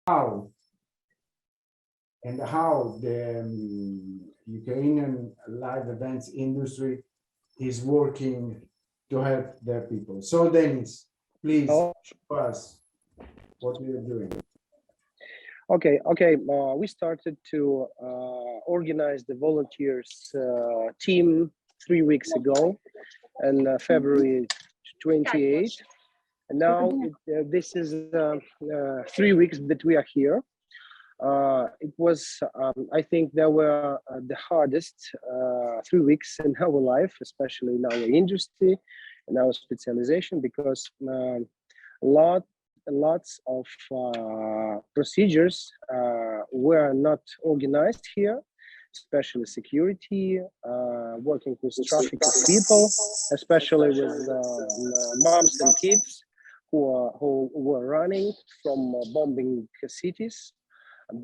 how the Ukrainian live events industry is working to help their people. So Dennis, please show us what we are doing. Okay. We started to organize the volunteers team 3 weeks ago, and February 28th. And now this is 3 weeks that we are here. It was, I think, there were the hardest 3 weeks in our life, especially in our industry and our specialization, because lots of procedures were not organized here, especially security, working with traffic of people, especially with moms and kids who were running from bombing cities,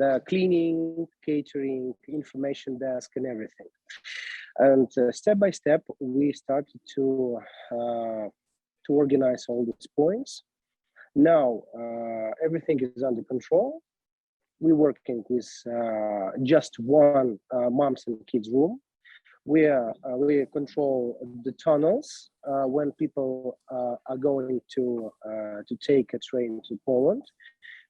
the cleaning, catering, information desk, and everything. And step by step, we started to organize all these points. Now everything is under control. We're working with just one moms and kids room. We control the tunnels when people are going to take a train to Poland,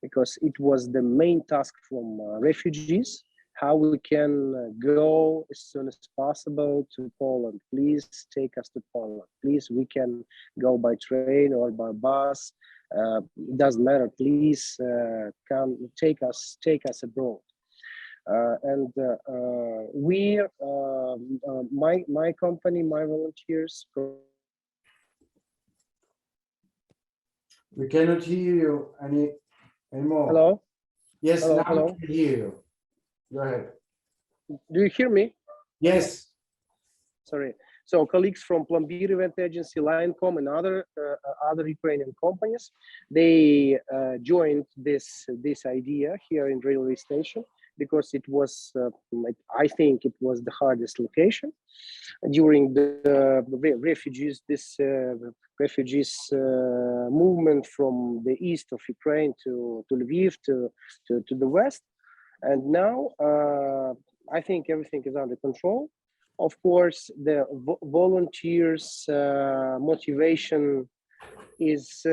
because it was the main task from refugees, how we can go as soon as possible to Poland. Please take us to Poland. Please, we can go by train or by bus. Doesn't matter. Please come take us abroad. And we, my company, my volunteers. We cannot hear you anymore. Hello. Yes, hello, now hello. we can hear you. Go ahead. Do you hear me? Yes. Sorry. So colleagues from Plombyr Event Agency, Lioncom, and other Ukrainian companies, they joined this idea here in railway station, because it was, I think, it was the hardest location during the refugees movement from the east of Ukraine to Lviv to the west, and now I think everything is under control. Of course, the volunteers' motivation is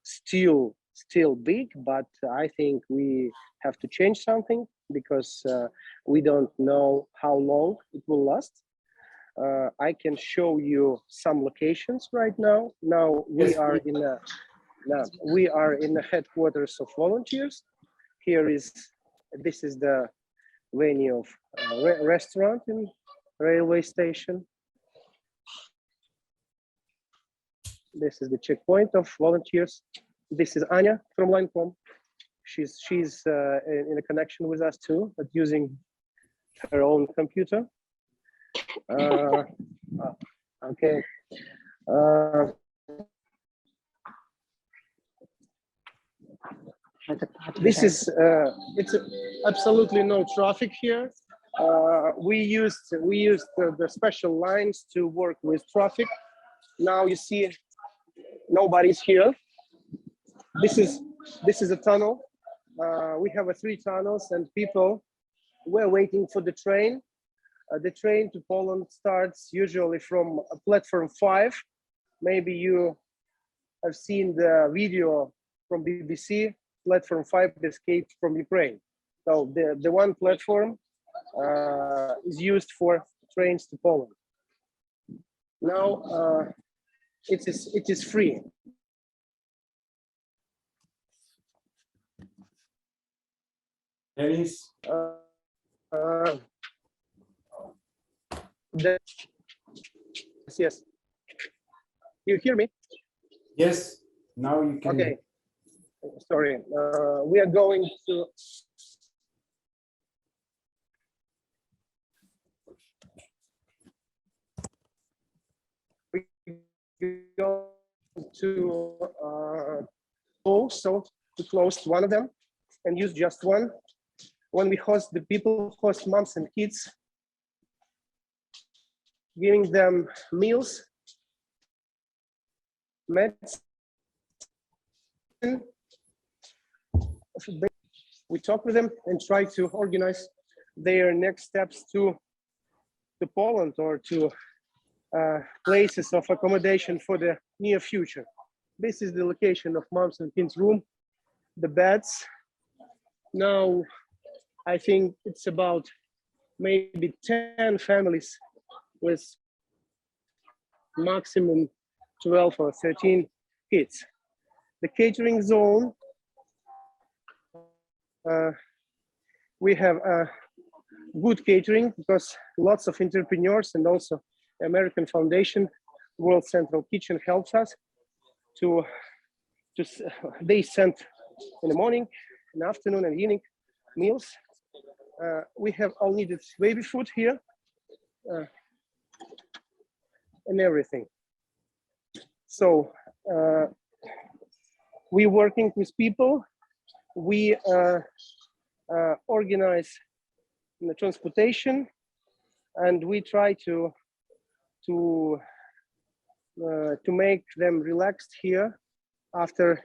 still big, but I think we have to change something, because we don't know how long it will last. I can show you some locations right now. Now we are in the headquarters of volunteers. This is the venue of restaurant in railway station. This is the checkpoint of volunteers. This is Anya from Lioncom. She's in a connection with us too, but using her own computer. Okay. This is it's absolutely no traffic here. We used the special lines to work with traffic. Now you see nobody's here. This is a tunnel. We have 3 tunnels, and people were waiting for the train. The train to Poland starts usually from platform 5. Maybe you have seen the video from BBC. Platform 5 escaped from Ukraine. So the one platform is used for trains to Poland. Now it is free. Dennis? Yes. You hear me? Yes. Now you can. Okay. Sorry. We are going to. To close one of them and use just one. When we host the people, host moms and kids, giving them meals, medicine, we talk with them and try to organize their next steps to Poland or to places of accommodation for the near future. This is the location of moms and kids room, the beds. Now, I think it's about maybe 10 families with maximum 12 or 13 kids. The catering zone, we have good catering because lots of entrepreneurs and also American Foundation, World Central Kitchen helps us to they send in the morning, in the afternoon and evening meals. We have all needed baby food here and everything. So we're working with people. We organize the transportation, and we try to make them relaxed here after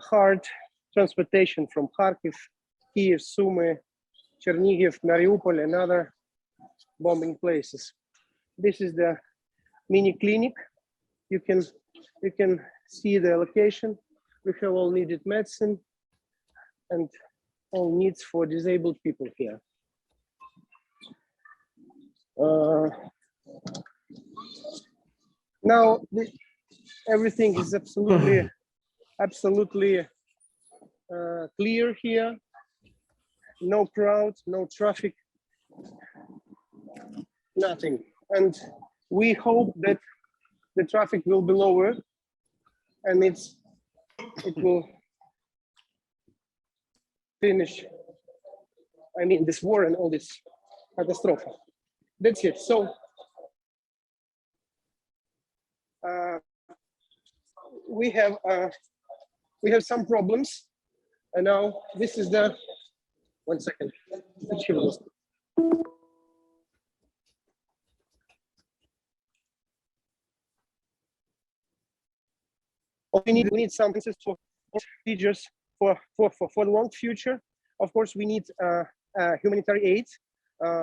hard transportation from Kharkiv, Kiev, Sumy, Chernihiv, Mariupol, and other bombing places. This is the mini clinic. You can see the location. We have all needed medicine and all needs for disabled people here. Now everything is absolutely clear here. No crowd, no traffic, nothing. And we hope that the traffic will be lower and it will finish, I mean, this war and all this catastrophe. That's it. So we have some problems, and now this is the 1 second. We need some procedures for the long future. Of course, we need humanitarian aid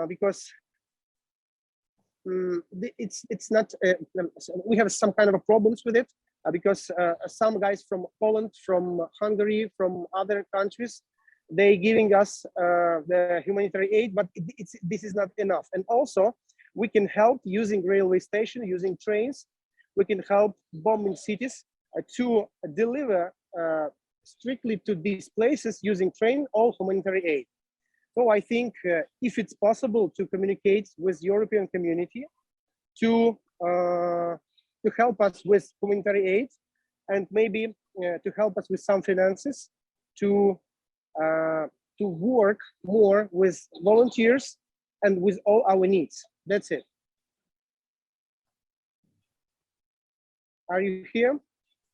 because it's not. We have some kind of problems with it because some guys from Poland, from Hungary, from other countries, they giving us the humanitarian aid, but this is not enough. And also, we can help using railway station, using trains. We can help bombing cities to deliver strictly to these places using train all humanitarian aid. So I think if it's possible to communicate with European community to help us with humanitarian aid and maybe to help us with some finances to work more with volunteers and with all our needs. That's it. Are you here?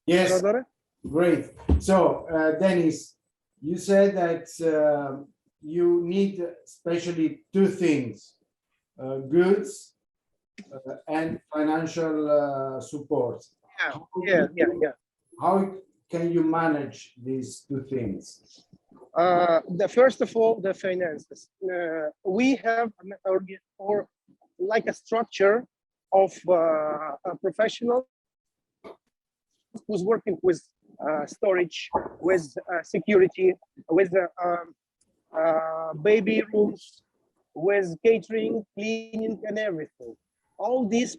Yes. Theodore? Great. So, Dennis, you said that you need especially two things, goods and financial support. Yeah. How can you manage these two things? First of all, the finances. We have or like a structure of a professional who's working with storage, with security, with baby rooms, with catering, cleaning, and everything. All these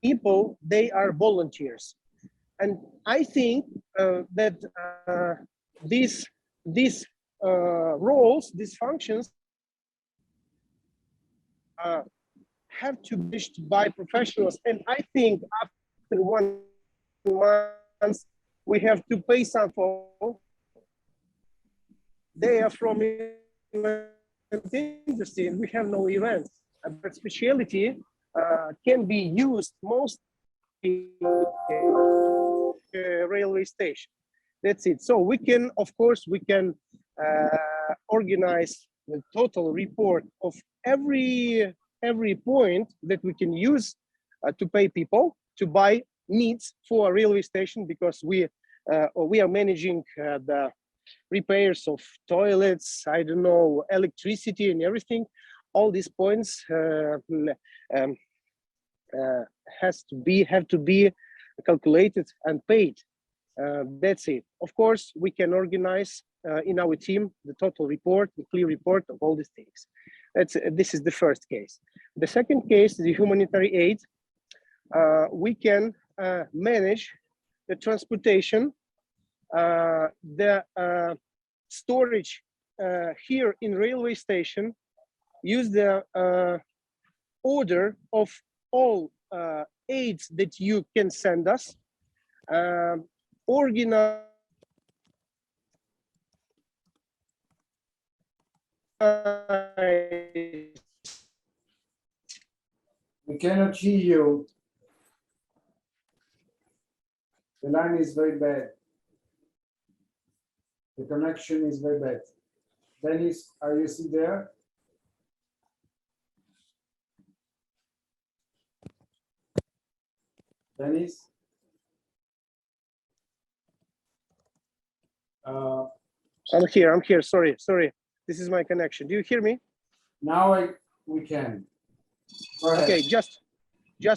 people, they are volunteers. And I think that these roles, these functions have to be managed by professionals. And I think after 1 month, we have to pay some for. They are from industry and we have no events. But specialty can be used mostly railway station. That's it. So we can, of course, we can organize the total report of every point that we can use to pay people to buy needs for a railway station, because we are managing repairs of toilets, I don't know, electricity and everything. All these points have to be calculated and paid. That's it. Of course, we can organize in our team the total report, the clear report of all these things. This is the first case. The second case, the humanitarian aid. We can manage the transportation, the storage here in railway station, use the order of all aids that you can send us, organize We cannot hear you. The line is very bad. The connection is very bad. Dennis, are you still there? Dennis? I'm here. Sorry. This is my connection. Do you hear me? Now we can. Go ahead. Okay, just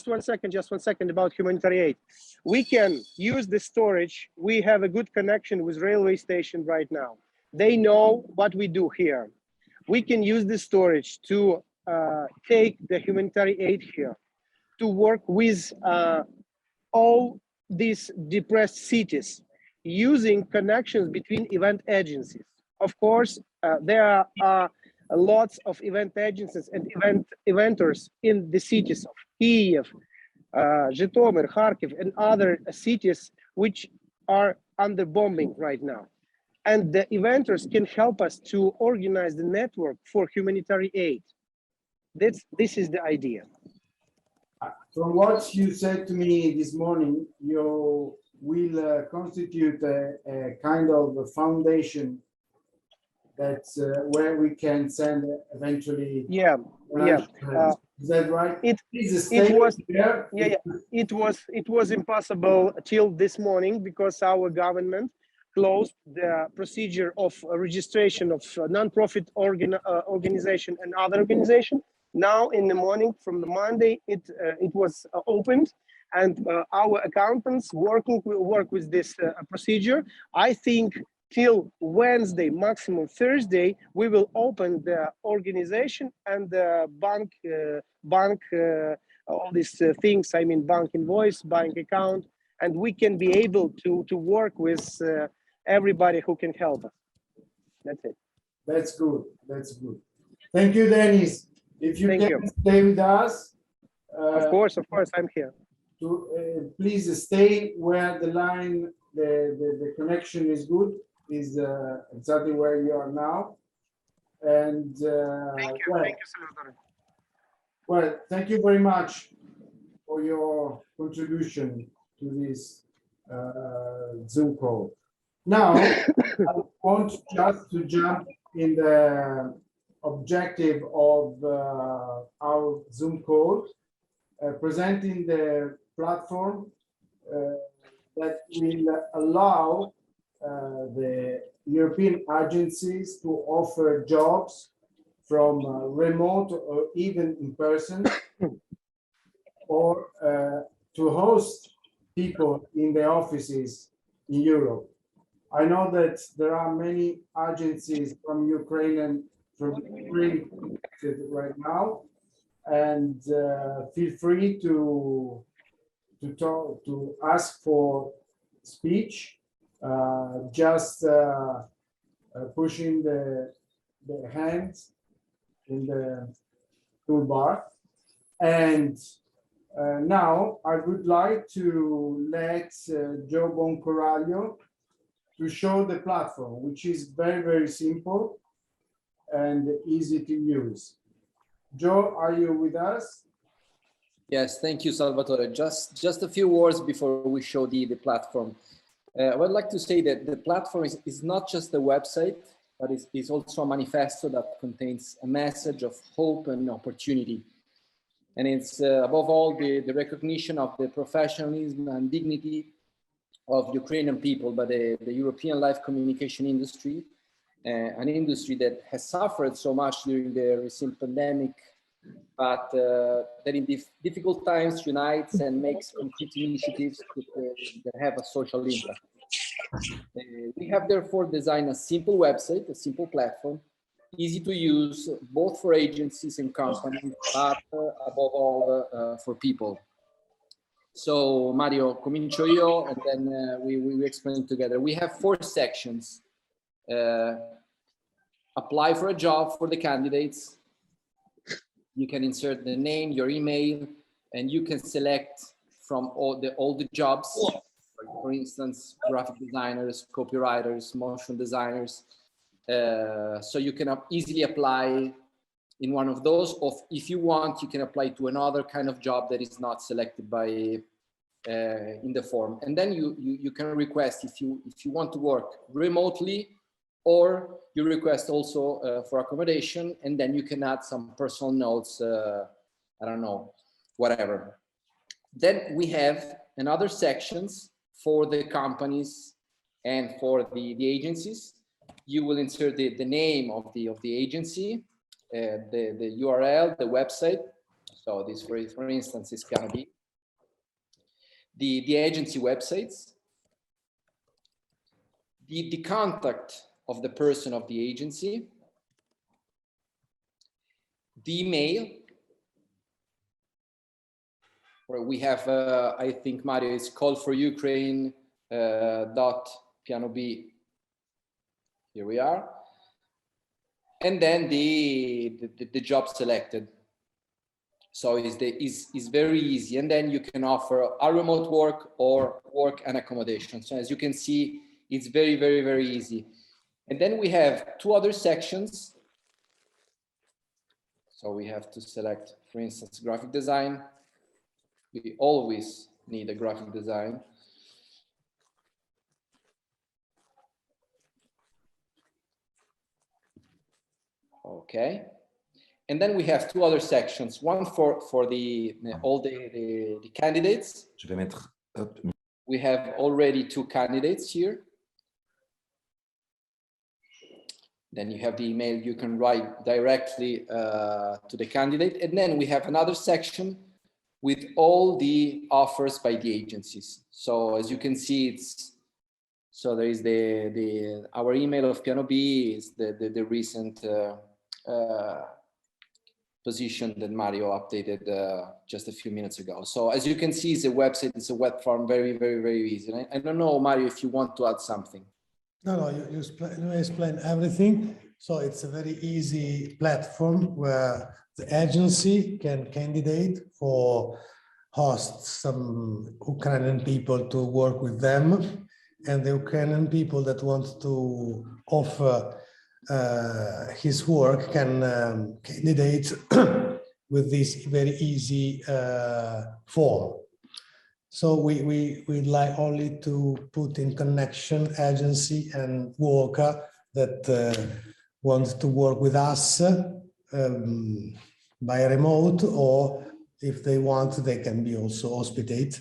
1 second, about humanitarian aid. We can use the storage. We have a good connection with railway station right now. They know what we do here. We can use the storage to take the humanitarian aid here, to work with all these depressed cities, using connections between event agencies. Of course, there are lots of event agencies and eventers in the cities of Kyiv, Zhytomyr, Kharkiv, and other cities which are under bombing right now. And the eventers can help us to organize the network for humanitarian aid. This is the idea. From what you said to me this morning, you will constitute a kind of a foundation that's where we can send eventually. Yeah. Is that right? It was impossible till this morning because our government closed the procedure of registration of non-profit organization and other organization. Now in the morning from the Monday, it was opened, and our accountants work with this procedure. I think till Wednesday, maximum Thursday, we will open the organization and the bank, all these things. I mean, bank invoice, bank account, and we can be able to work with everybody who can help us. That's it. That's good. That's good. Thank you, Dennis. If you can stay with us. Of course, I'm here. Please stay where the line, the connection is good, is exactly where you are now. And thank you, Salvatore. Well, thank you very much for your contribution to this Zoom call. Now, I want just to jump in the objective of our Zoom call, presenting the platform that will allow the European agencies to offer jobs from remote or even in person, or to host people in the offices in Europe. I know that there are many agencies from Ukraine right now, and feel free to ask for speech, just pushing the hand in the toolbar. And now I would like to let Joe Boncoraglio to show the platform, which is very, very simple and easy to use. Joe, are you with us? Yes, thank you, Salvatore. Just a few words before we show the platform. I would like to say that the platform is not just a website, but it's also a manifesto that contains a message of hope and opportunity. And it's above all the recognition of the professionalism and dignity of Ukrainian people, but the European live communication industry, an industry that has suffered so much during the recent pandemic, but that in difficult times unites and makes concrete initiatives that have a social impact. We have therefore designed a simple website, a simple platform, easy to use both for agencies and companies, but above all for people. So Mario, comincio io, and then we explain together. We have 4 sections. Apply for a job for the candidates. You can insert the name, your email, and you can select from all the jobs. For instance, graphic designers, copywriters, motion designers. So you can easily apply in one of those, or if you want, you can apply to another kind of job that is not selected by in the form. And then you can request if you want to work remotely, or you request also for accommodation, and then you can add some personal notes, I don't know, whatever. Then we have another sections for the companies and for the agencies. You will insert the name of the agency, the URL, the website. So this, for instance, is gonna be the agency websites, the contact of the person of the agency, the email, where we have, I think, Mario, it's called for Ukraine .piano B. Here we are. And then the job selected. So it's very easy. And then you can offer a remote work or work and accommodation. So as you can see, it's very, very, very easy. And then we have 2 other sections. So we have to select, for instance, graphic design. We always need a graphic design. Okay. And then we have 2 other sections. One for all the candidates. Je vais mettre, hop. We have already 2 candidates here. Then you have the email, you can write directly to the candidate. And then we have another section with all the offers by the agencies. So as you can see, so there is our email of Piano B is the recent position that Mario updated just a few minutes ago. So as you can see, it's a website, it's a web form, very, very, very easy. And I don't know, Mario, if you want to add something. No, you explain everything. So it's a very easy platform where the agency can candidate for host some Ukrainian people to work with them, and the Ukrainian people that want to offer his work can candidate with this very easy form. So we like only to put in connection agency and worker that want to work with us by remote, or if they want, they can be also hospited.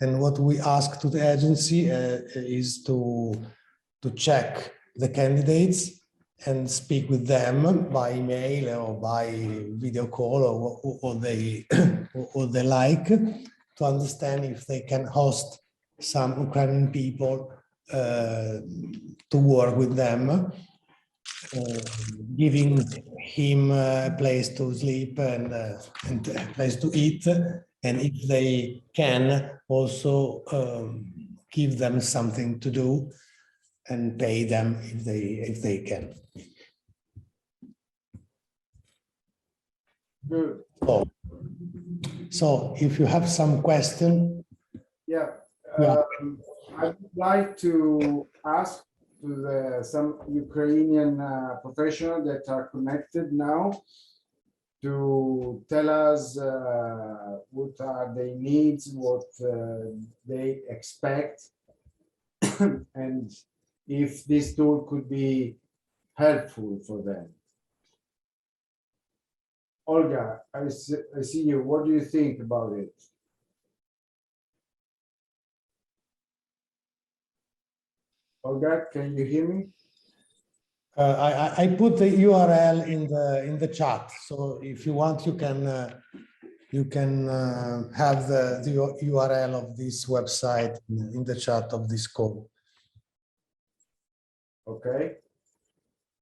And what we ask to the agency is to check the candidates and speak with them by email or by video call or what they like, to understand if they can host some Ukrainian people to work with them, giving him a place to sleep and a place to eat, and if they can, also give them something to do and pay them if they can. Good. So if you have some question. Yeah. Yeah. I would like to ask to some Ukrainian professionals that are connected now to tell us what are their needs, what they expect, and if this tool could be helpful for them. Olga, I see you. What do you think about it? Olga, can you hear me? I put the URL in the chat, so if you want, you can have the URL of this website in the chat of this call. Okay.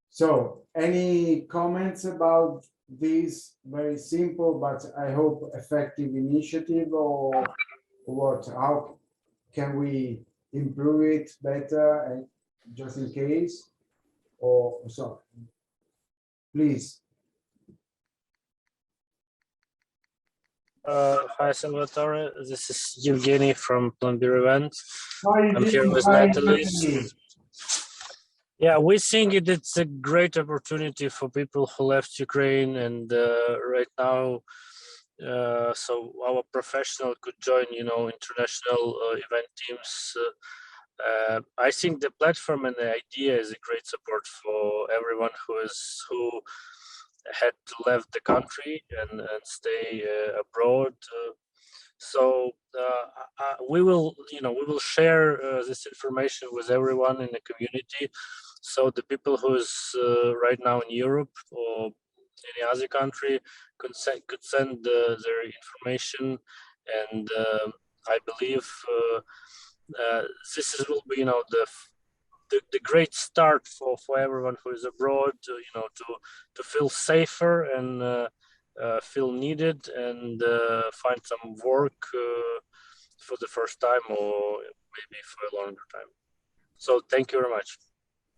So any comments about this very simple, but I hope effective initiative, or what? How can we improve it better, and just in case, or so? Please. Hi, Salvatore. This is Evgeny from Plumber Events. Hi, I'm here with hi, Natalie. Anthony. Yeah, we think it's a great opportunity for people who left Ukraine, and right now, so our professional could join, international event teams. I think the platform and the idea is a great support for everyone who had to leave the country and stay abroad. So we will share this information with everyone in the community. So the people who's right now in Europe or any other country could send their information, and I believe this will be the great start for everyone who is abroad, to feel safer and feel needed, and find some work for the first time, or maybe for a longer time. So thank you very much.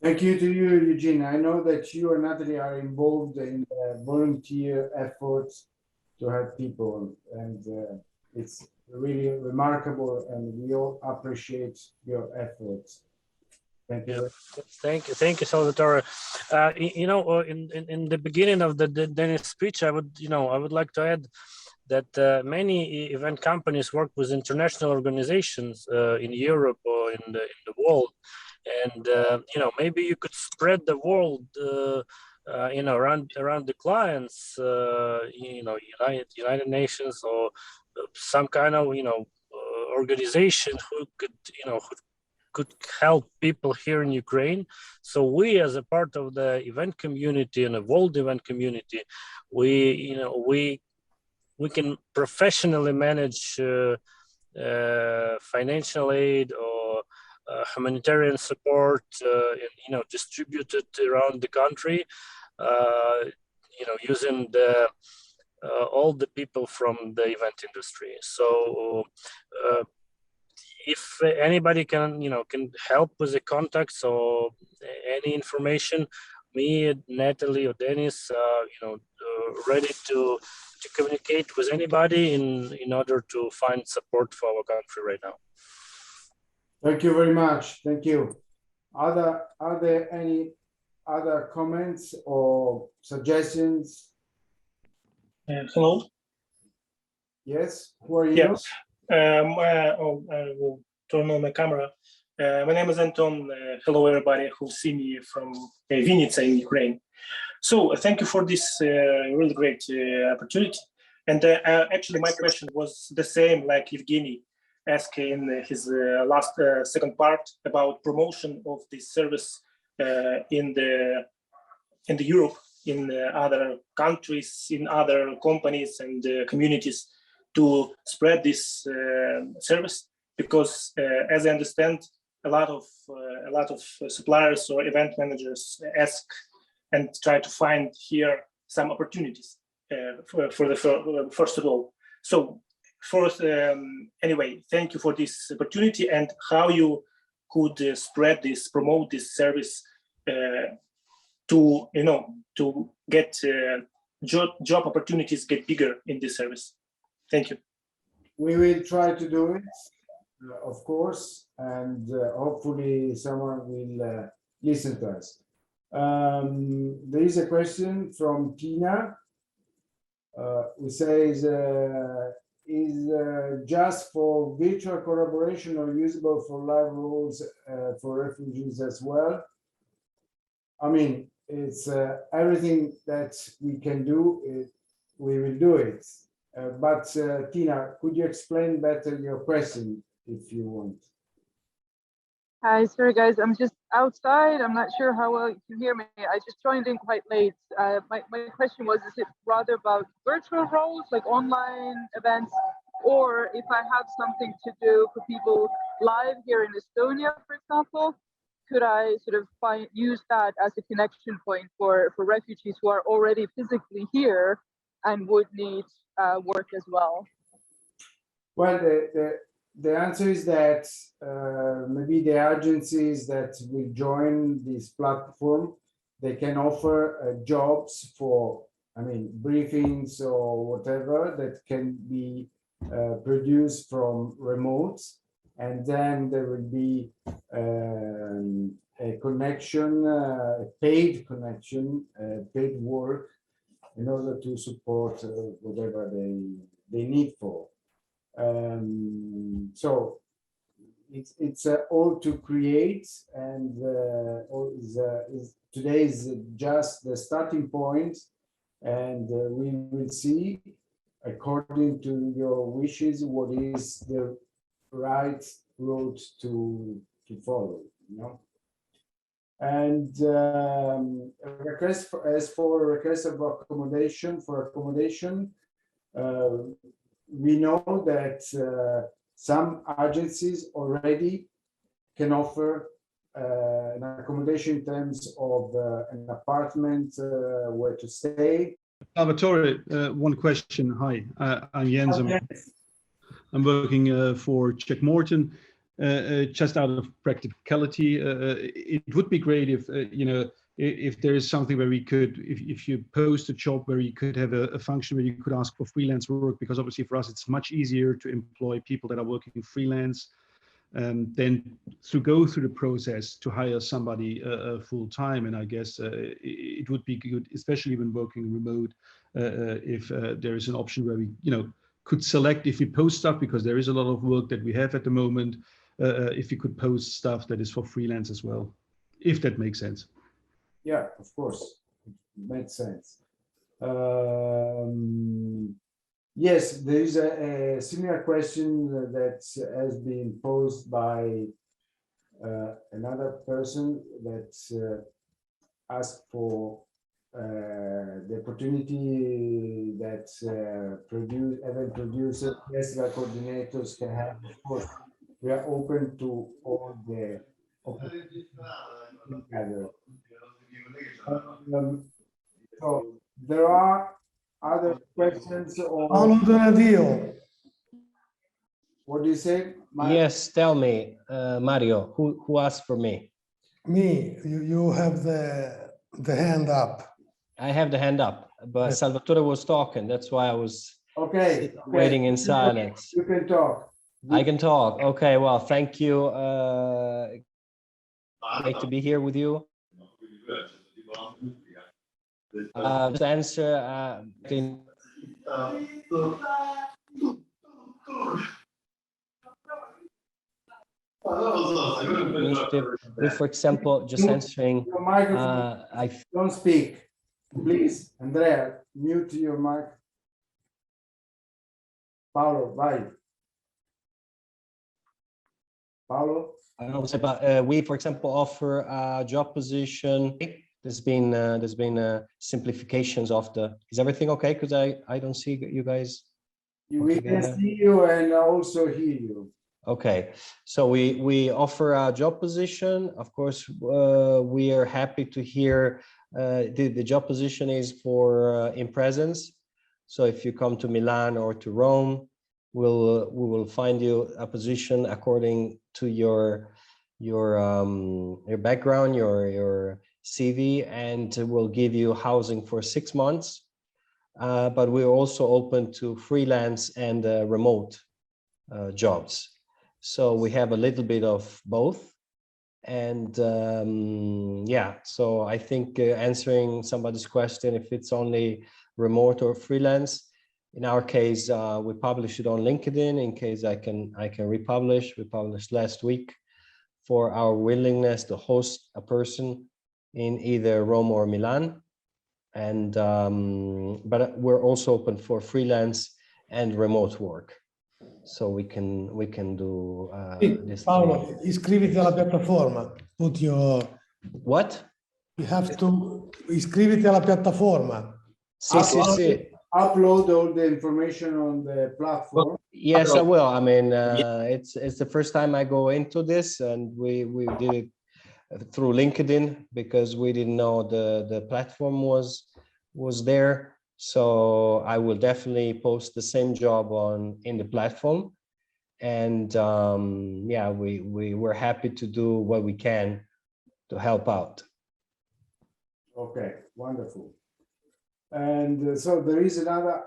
Thank you to you, Eugene. I know that you and Natalie are involved in volunteer efforts to help people, and it's really remarkable, and we all appreciate your efforts. Thank you. Thank you, Salvatore. In the beginning of the Dennis speech, I would like to add that many event companies work with international organizations in Europe or in the world, and maybe you could spread the world around the clients, United Nations, or some kind of organization who could help people here in Ukraine. So we, as a part of the event community and a world event community, we can professionally manage financial aid or humanitarian support, and distribute it around the country, using all the people from the event industry. So if anybody can help with the contacts or any information, me, Natalie, or Dennis, ready to communicate with anybody in order to find support for our country right now. Thank you very much. Thank you. Are there any other comments or suggestions? Hello. Yes. Who are you? Yes. I will turn on my camera. My name is Anton. Hello, everybody who see me from Vinnytsia in Ukraine. So thank you for this really great opportunity. And actually, my question was the same like Evgeny asked in his last second part about promotion of this service in the Europe, in other countries, in other companies and communities, to spread this service, because as I understand, a lot of suppliers or event managers ask and try to find here some opportunities for the first of all. So first, anyway, thank you for this opportunity, and how you could spread this, promote this service to get job opportunities get bigger in this service. Thank you. We will try to do it, of course, and hopefully someone will listen to us. There is a question from Tina, who says, is just for virtual collaboration or usable for live roles for refugees as well? I mean, it's everything that we can do, we will do it. But Tina, could you explain better your question if you want? Hi, sorry guys, I'm just outside. I'm not sure how well you can hear me. I just joined in quite late. My question was, is it rather about virtual roles, like online events, or if I have something to do for people live here in Estonia, for example, could I sort of use that as a connection point for refugees who are already physically here and would need work as well? Well, the answer is that maybe the agencies that will join this platform, they can offer jobs for, I mean, briefings or whatever that can be produced from remote, and then there will be a connection, a paid connection, paid work in order to support whatever they need for. So it's all to create, and today is just the starting point, and we will see, according to your wishes, what is the right road to follow, you know. And as for request of accommodation, we know that some agencies already can offer an accommodation in terms of an apartment where to stay. Salvatore, one question. Hi, I'm Jens. I'm working for Czech Morton. Just out of practicality, it would be great if if there is something where we could, if you post a job where you could have a function where you could ask for freelance work, because obviously for us it's much easier to employ people that are working freelance than to go through the process to hire somebody full time. And I guess it would be good, especially when working remote, if there is an option where we could select if we post stuff, because there is a lot of work that we have at the moment. If you could post stuff that is for freelance as well, if that makes sense. Yeah, of course, it makes sense. Yes, there is a similar question that has been posed by another person that asked for the opportunity that event producers, festival coordinators can have. Of course, we are open to all the opportunities. So there are other questions, or Paolo Donadio. what do you say, Mario? Yes, tell me, Mario, who asked for me? Me, you have the hand up. I have the hand up, but Yes. Salvatore was talking. That's why I was Okay, waiting in silence. You can talk. I can talk. Okay, well, thank you. Great to be here with you. Just answer initiative with, for example, just answering. Your microphone. Don't speak, please. Andrea, mute your mic. Paolo, vai. Paolo. I don't say, but we, for example, offer a job position. There's been simplifications of the. Is everything okay? Because I don't see you guys. We can see you and also hear you. Okay, so we offer a job position. Of course, we are happy to hear the job position is for in presence. So if you come to Milan or to Rome, we will find you a position according to your background, your CV, and we'll give you housing for 6 months. But we're also open to freelance and remote jobs. So we have a little bit of both. And yeah, so I think answering somebody's question, if it's only remote or freelance, in our case, we publish it on LinkedIn. In case I can republish. We published last week for our willingness to host a person in either Rome or Milan. And but we're also open for freelance and remote work. So we can do this. Paolo, iscriviti alla piattaforma. put your, What? you have to iscriviti alla piattaforma. Sì, sì, sì. Upload all the information on the platform. Yes, I will. I mean, it's the first time I go into this, and we did it through LinkedIn because we didn't know the platform was there. So I will definitely post the same job in the platform, and yeah, we're happy to do what we can to help out. Okay, wonderful. And so there is another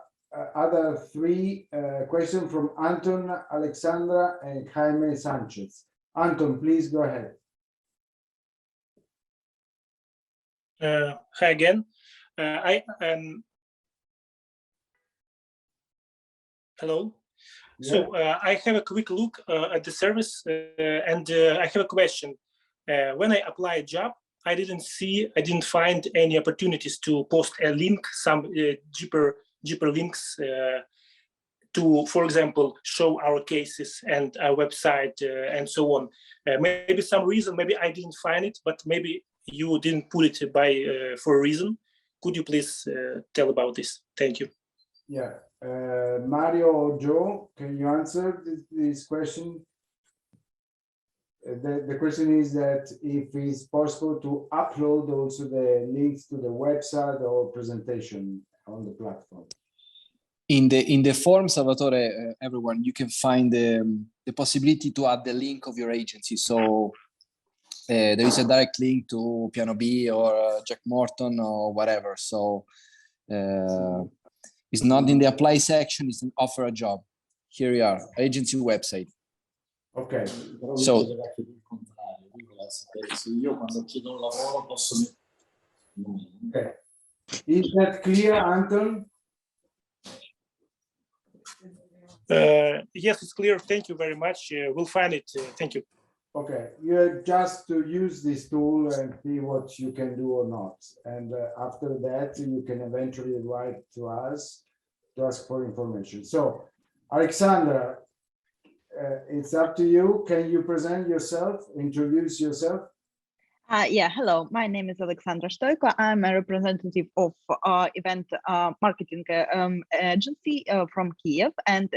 other three questions from Anton, Alexandra, and Jaime Sanchez. Anton, please go ahead. Hi again. Hello. Yeah. So I have a quick look at the service, and I have a question. When I apply a job, I didn't find any opportunities to post a link, some deeper links to, for example, show our cases and our website and so on. Maybe some reason, maybe I didn't find it, but maybe you didn't put it by for a reason. Could you please tell about this? Thank you. Yeah, Mario or Joe, can you answer this question? The question is that if it's possible to upload also the links to the website or presentation on the platform. In the form, Salvatore, everyone, you can find the possibility to add the link of your agency. So there is a direct link to Piano B or Jack Morton or whatever. So it's not in the apply section, it's an offer a job. Here we are, agency website. Okay. So okay. Is that clear, Anton? Yes, it's clear. Thank you very much. We'll find it. Thank you. Okay, you have just to use this tool and see what you can do or not. And after that, you can eventually write to us to ask for information. So, Alexandra, it's up to you. Can you present yourself, introduce yourself? Yeah, hello, my name is Alexandra Stoiko. I'm a representative of event marketing agency from Kiev. And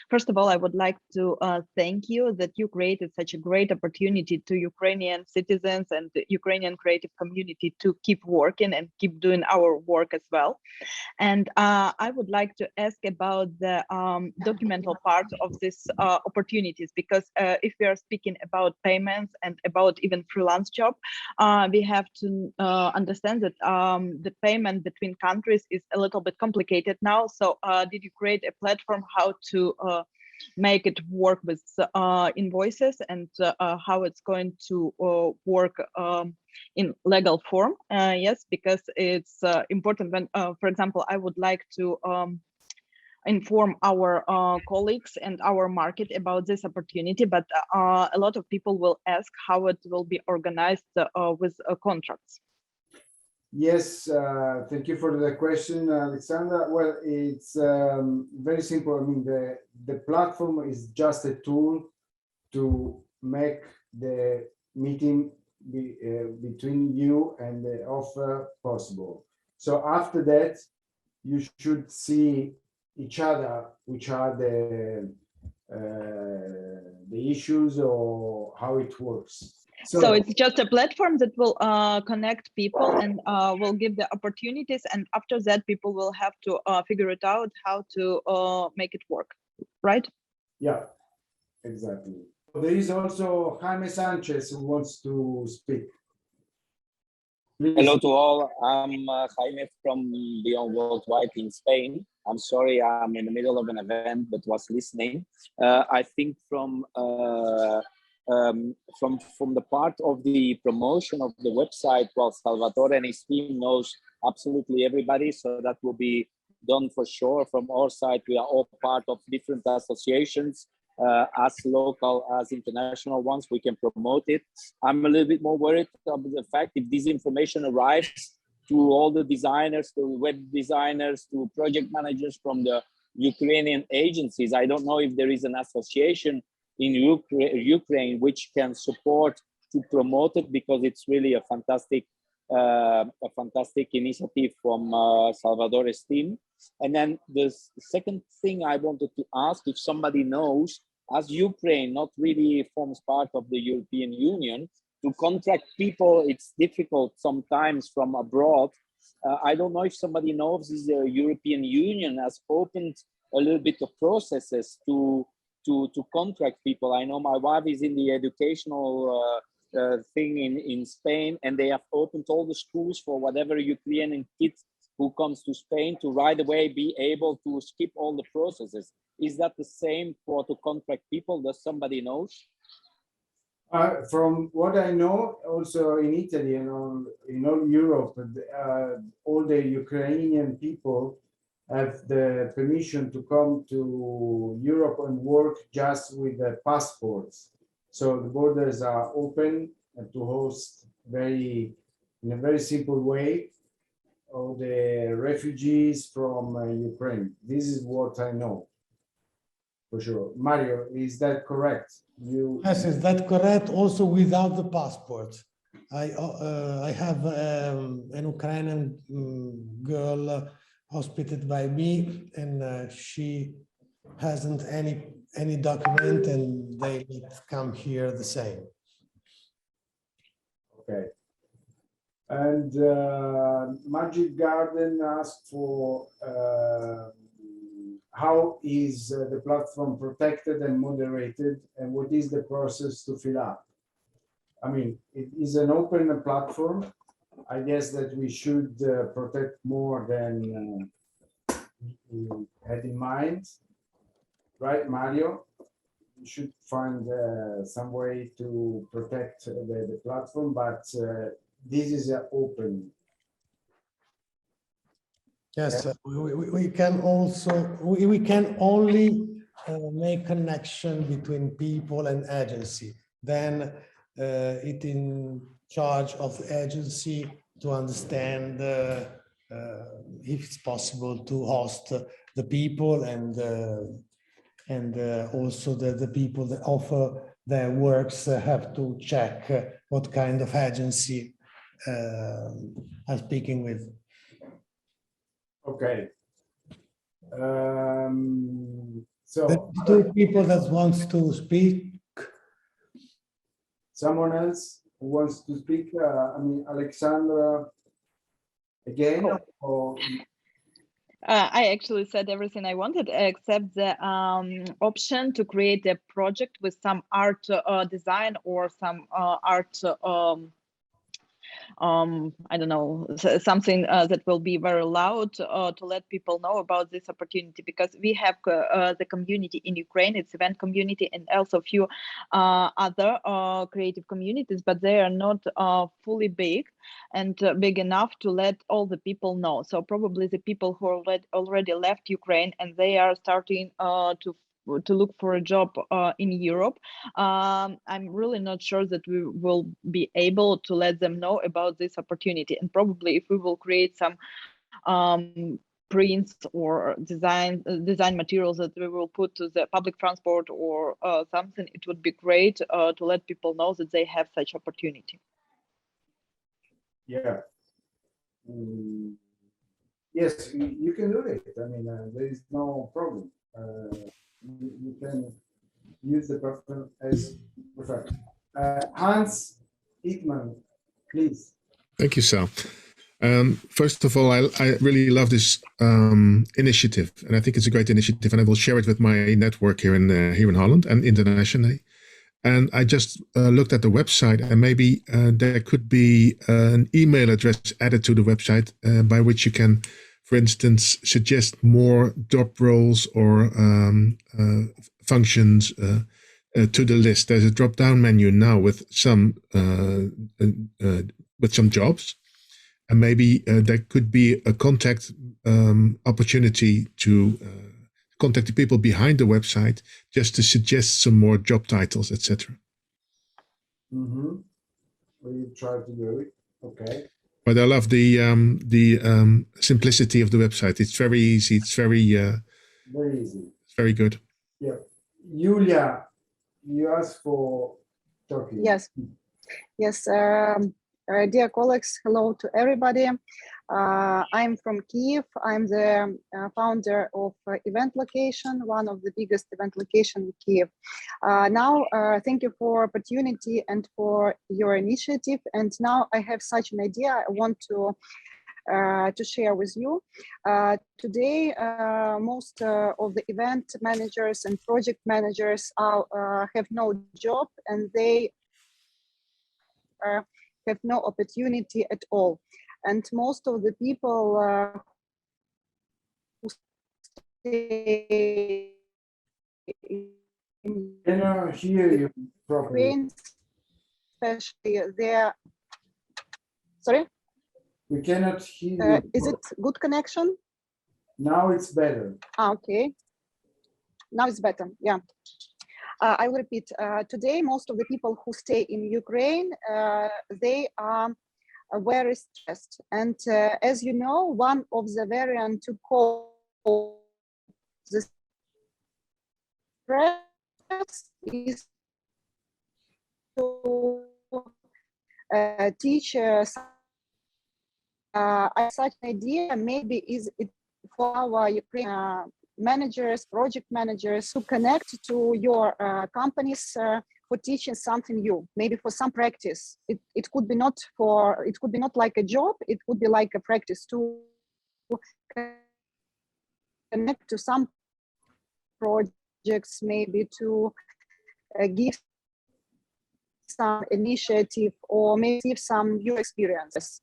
first of all, I would like to thank you that you created such a great opportunity to Ukrainian citizens and the Ukrainian creative community to keep working and keep doing our work as well. And I would like to ask about the documental part of this opportunities, because if we are speaking about payments and about even freelance job, we have to understand that the payment between countries is a little bit complicated now. So did you create a platform how to make it work with invoices and how it's going to work in legal form? Yes, because it's important when, for example, I would like to inform our colleagues and our market about this opportunity, but a lot of people will ask how it will be organized with contracts. Yes, thank you for the question, Alexandra. Well, it's very simple. I mean, the platform is just a tool to make the meeting between you and the offer possible. So after that, you should see each other, which are the issues or how it works. So it's just a platform that will connect people and will give the opportunities, and after that people will have to figure it out how to make it work, right? Yeah, exactly. There is also Jaime Sanchez who wants to speak. Please. Hello to all. I'm Jaime from Beyond Worldwide in Spain. I'm sorry, I'm in the middle of an event, but was listening. I think from the part of the promotion of the website, well, Salvatore and his team knows absolutely everybody, so that will be done for sure. From our side, we are all part of different associations, as local as international ones. We can promote it. I'm a little bit more worried about the fact if this information arrives to all the designers, to web designers, to project managers from the Ukrainian agencies. I don't know if there is an association in Ukraine which can support promote it because it's really a fantastic initiative from Salvador's team. And then the second thing I wanted to ask, if somebody knows, as Ukraine not really forms part of the European Union, to contract people, it's difficult sometimes from abroad. I don't know if somebody knows if the European Union has opened a little bit of processes to contract people. I know my wife is in the educational thing in Spain, and they have opened all the schools for whatever Ukrainian kids who comes to Spain to right away be able to skip all the processes. Is that the same for to contract people? Does somebody knows? From what I know, also in Italy and in all Europe, all the Ukrainian people have the permission to come to Europe and work just with the passports. So the borders are open and to host in a very simple way all the refugees from Ukraine. This is what I know for sure. Mario, is that correct? Yes, is that correct? Also without the passport. I have an Ukrainian girl hospitalized by me, and she hasn't any document, and they come here the same. Okay. And Magic Garden asked for how is the platform protected and moderated, and what is the process to fill up? I mean, it is an open platform. I guess that we should protect more than we had in mind, right, Mario? We should find some way to protect the platform, but this is open. Yes, we can also, we can only make connection between people and agency. Then it in charge of the agency to understand if it's possible to host the people and also the people that offer their works have to check what kind of agency I'm speaking with. Okay. So The two people that wants to speak. Someone else who wants to speak? I mean, Alexandra again, or I actually said everything I wanted except the option to create a project with some art design or some art I don't know, something that will be very loud to let people know about this opportunity, because we have the community in Ukraine, it's event community, and also a few other creative communities, but they are not fully big and big enough to let all the people know. So probably the people who already left Ukraine and they are starting to look for a job in Europe, I'm really not sure that we will be able to let them know about this opportunity. And probably if we will create some prints or design materials that we will put to the public transport or something, it would be great to let people know that they have such opportunity. yeah. Yes, you can do it. I mean, there is no problem. You can use the platform as preferred. Hans Hickman, please. Thank you, Sal. First of all, I really love this initiative, and I think it's a great initiative, and I will share it with my network here in Holland and internationally. And I just looked at the website, and maybe there could be an email address added to the website by which you can, for instance, suggest more job roles or functions to the list. There's a drop-down menu now with some jobs, and maybe there could be a contact opportunity to contact the people behind the website just to suggest some more job titles, etc. Mm-hmm. We try to do it. Okay. But I love the simplicity of the website. It's very easy. It's very easy. It's very good. Yeah. Julia, you asked for talking. Yes. Yes, dear colleagues, hello to everybody. I'm from Kiev. I'm the founder of Event Location, one of the biggest event location in Kiev. Now, thank you for opportunity and for your initiative. And now I have such an idea I want to share with you. Today, most of the event managers and project managers have no job, and they have no opportunity at all. And most of the people who stay in Cannot hear you properly. Ukraine, especially there. Sorry? We cannot hear you. Is it good connection? Now it's better. Okay. Now it's better, yeah. I will repeat, today, most of the people who stay in Ukraine, they are very stressed. And as you know, one of the variants to call the stress is to teach such an idea. Maybe is it for our Ukrainian managers, project managers who connect to your companies for teaching something new, maybe for some practice. It could be not like a job, it would be like a practice to connect to some projects, maybe to give some initiative or maybe give some new experiences,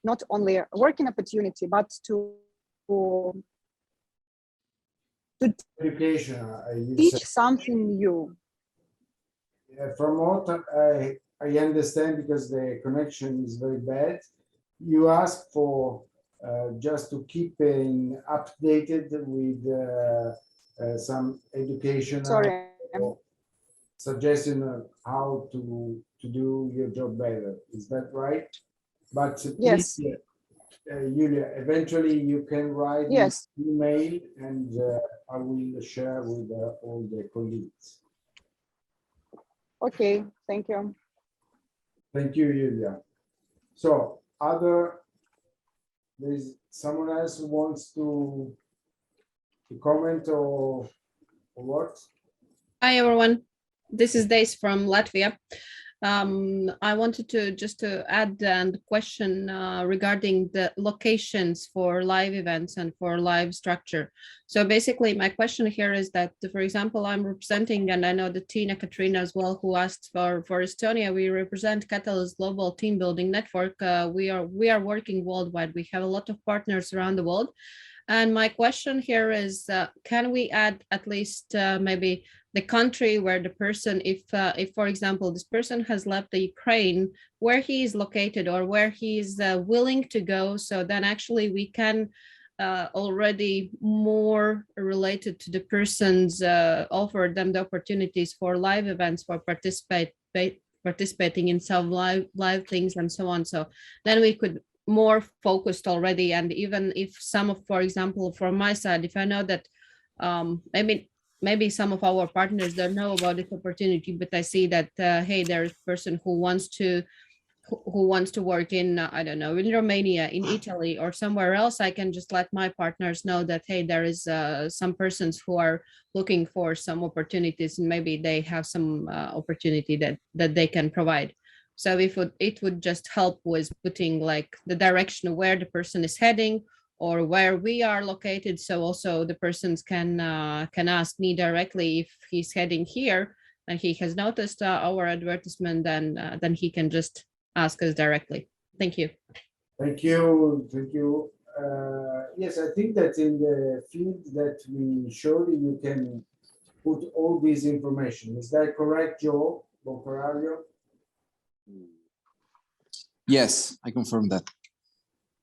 not only a working opportunity, but to Education, teach something new. From what I understand, because the connection is very bad, you ask for just to keep updated with some educational suggestion of how to do your job better. Is that right? But yes. Please, Julia, eventually you can write yes. an email and I will share with all the colleagues. Okay, thank you. Thank you, Julia. So, there's someone else who wants to comment or what? Hi, everyone. This is Dace from Latvia. I wanted to add a question regarding the locations for live events and for live structure. So basically my question here is that, for example, I'm representing, and I know that Tina Katrina as well, who asked for Estonia, we represent Catalyst Global Team Building Network. We are working worldwide. We have a lot of partners around the world. And my question here is, can we add at least maybe the country where the person, if for example, this person has left the Ukraine, where he is located or where he is willing to go, so then actually we can already more related to the person's offer them the opportunities for live events, for participating in some live things and so on. So then we could more focused already. And even if some of, for example, from my side, if I know that maybe some of our partners don't know about this opportunity, but I see that hey, there's a person who wants to work in I don't know, in Romania, in Italy, or somewhere else, I can just let my partners know that hey, there is some persons who are looking for some opportunities, and maybe they have some opportunity that they can provide. So it would just help with putting like the direction where the person is heading or where we are located. So also the persons can ask me directly if he's heading here and he has noticed our advertisement, then he can just ask us directly. Thank you. Thank you. Thank you. Yes, I think that in the field that we showed you can put all this information. Is that correct, Joe Bocarario? Yes, I confirm that.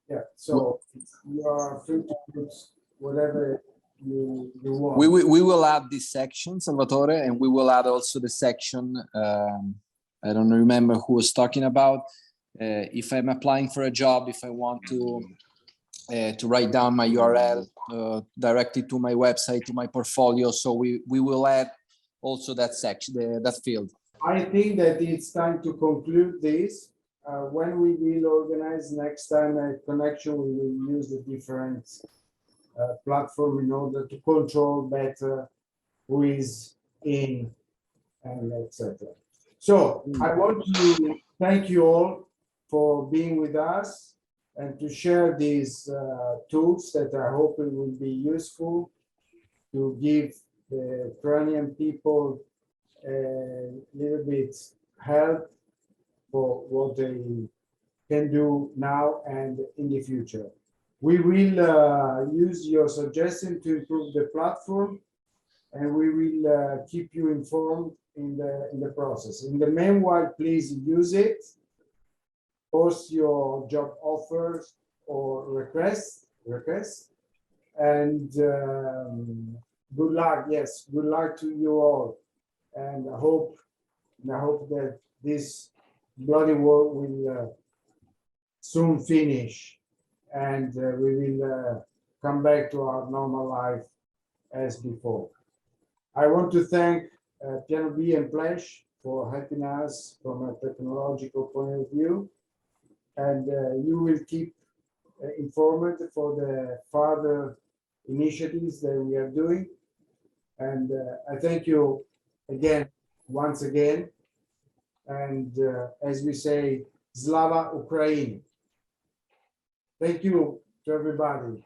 Yeah, so you are free to put whatever you want. We will add this section, Salvatore, and we will add also the section, I don't remember who was talking about, if I'm applying for a job, if I want to write down my URL directly to my website, to my portfolio. So we will add also that section, that field. I think that it's time to conclude this. When we will organize next time a connection, we will use the different platform in order to control better who is in and etc. So I want to thank you all for being with us and to share these tools that I hope it will be useful to give the Ukrainian people a little bit help for what they can do now and in the future. We will use your suggestion to improve the platform, and we will keep you informed in the process. In the meanwhile, please use it, post your job offers or requests, and good luck. Yes, good luck to you all, and I hope that this bloody war will soon finish, and we will come back to our normal life as before. I want to thank Piano B and Flash for helping us from a technological point of view, and you will keep informed for the further initiatives that we are doing. And I thank you again, once again. And as we say, Slava Ukraini. Thank you to everybody.